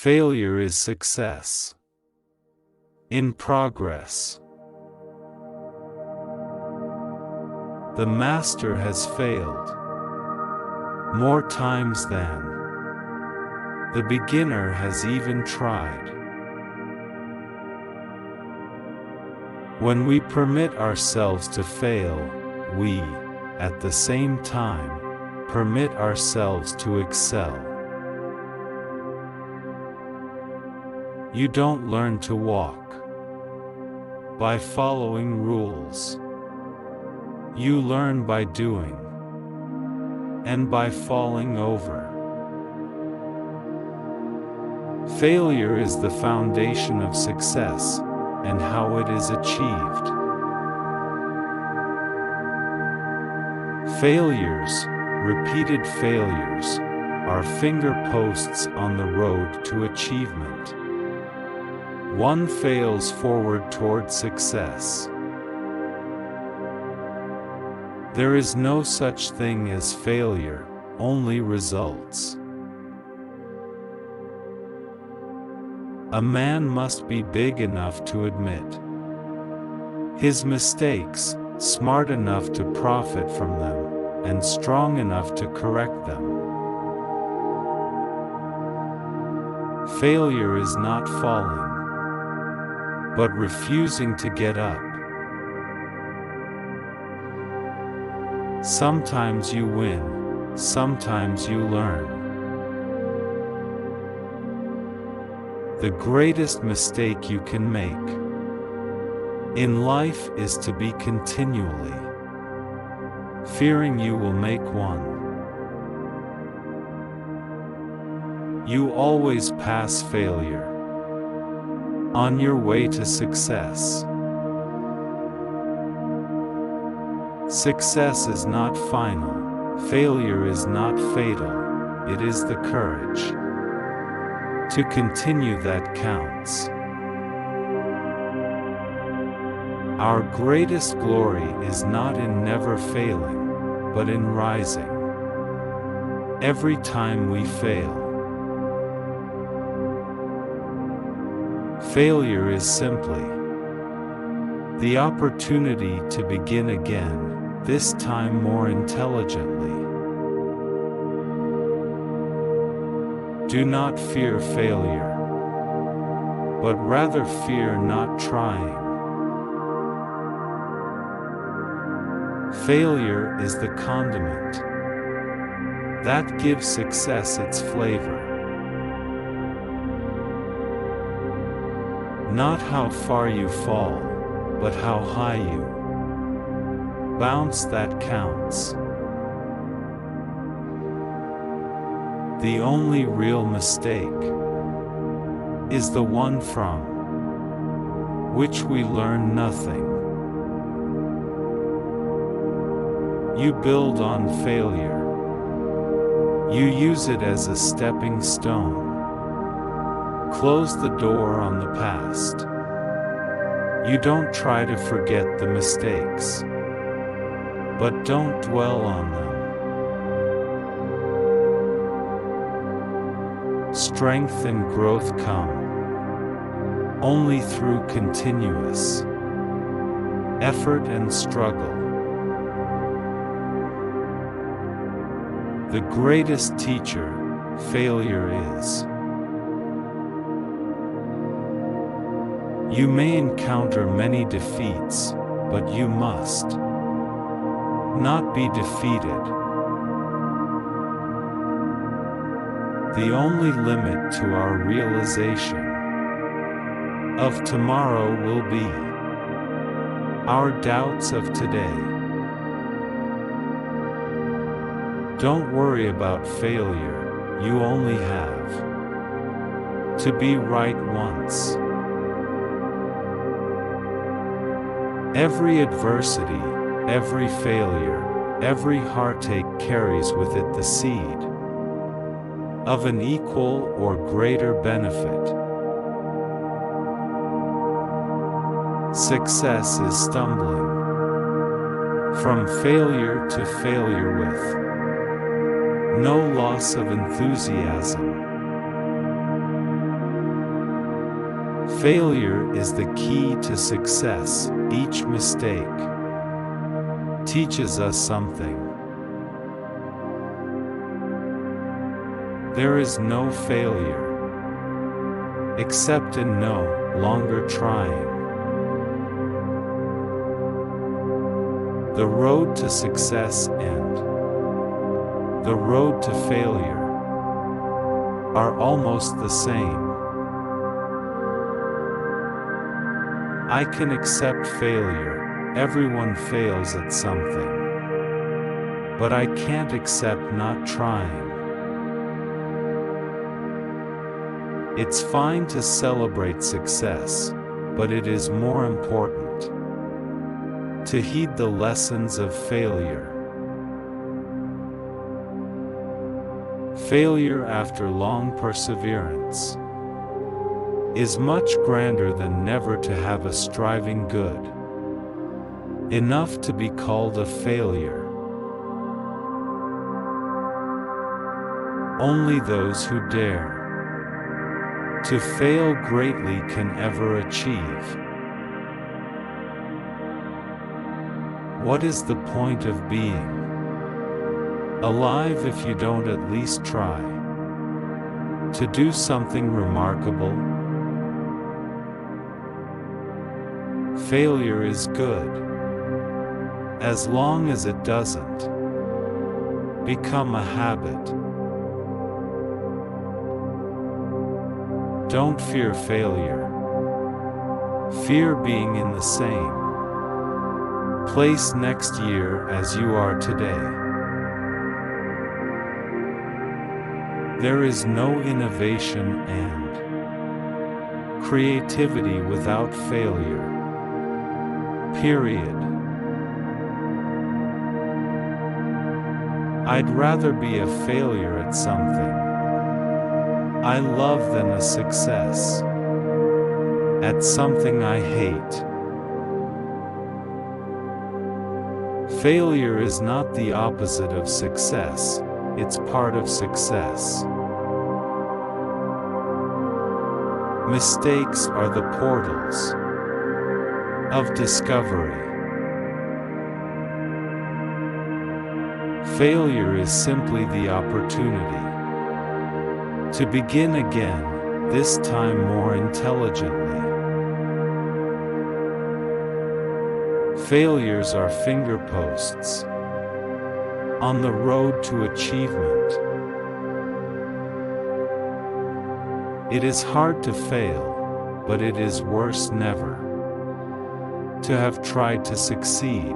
Failure is success in progress. The master has failed more times than the beginner has even tried. When we permit ourselves to fail, we, at the same time, permit ourselves to excel. You don't learn to walk by following rules. You learn by doing and by falling over. Failure is the foundation of success and how it is achieved. Failures, repeated failures, are fingerposts on the road to achievement. One fails forward toward success. There is no such thing as failure, only results. A man must be big enough to admit his mistakes, smart enough to profit from them, and strong enough to correct them. Failure is not falling, but refusing to get up. Sometimes you win, sometimes you learn. The greatest mistake you can make in life is to be continually fearing you will make one. You always pass failure on your way to success. Success is not final, failure is not fatal, it is the courage to continue that counts. Our greatest glory is not in never failing, but in rising. Every time we fail, failure is simply the opportunity to begin again, this time more intelligently. Do not fear failure, but rather fear not trying. Failure is the condiment that gives success its flavor. Not how far you fall, but how high you bounce that counts. The only real mistake is the one from which we learn nothing. You build on failure. You use it as a stepping stone. Close the door on the past. You don't try to forget the mistakes, but don't dwell on them. Strength and growth come only through continuous effort and struggle. The greatest teacher, failure is. You may encounter many defeats, but you must not be defeated. The only limit to our realization of tomorrow will be our doubts of today. Don't worry about failure, you only have to be right once. Every adversity, every failure, every heartache carries with it the seed of an equal or greater benefit. Success is stumbling from failure to failure with no loss of enthusiasm. Failure is the key to success. Each mistake teaches us something. There is no failure, except in no longer trying. The road to success and the road to failure are almost the same. I can accept failure. Everyone fails at something. But I can't accept not trying. It's fine to celebrate success, but it is more important to heed the lessons of failure. Failure after long perseverance is much grander than never to have a striving good enough to be called a failure. Only those who dare to fail greatly can ever achieve. What is the point of being alive if you don't at least try to do something remarkable? Failure is good, as long as it doesn't become a habit. Don't fear failure. Fear being in the same place next year as you are today. There is no innovation and creativity without failure. Period. I'd rather be a failure at something I love than a success at something I hate. Failure is not the opposite of success, it's part of success. Mistakes are the portals of discovery. Failure is simply the opportunity to begin again, this time more intelligently. Failures are fingerposts on the road to achievement. It is hard to fail, but it is worse never to have tried to succeed.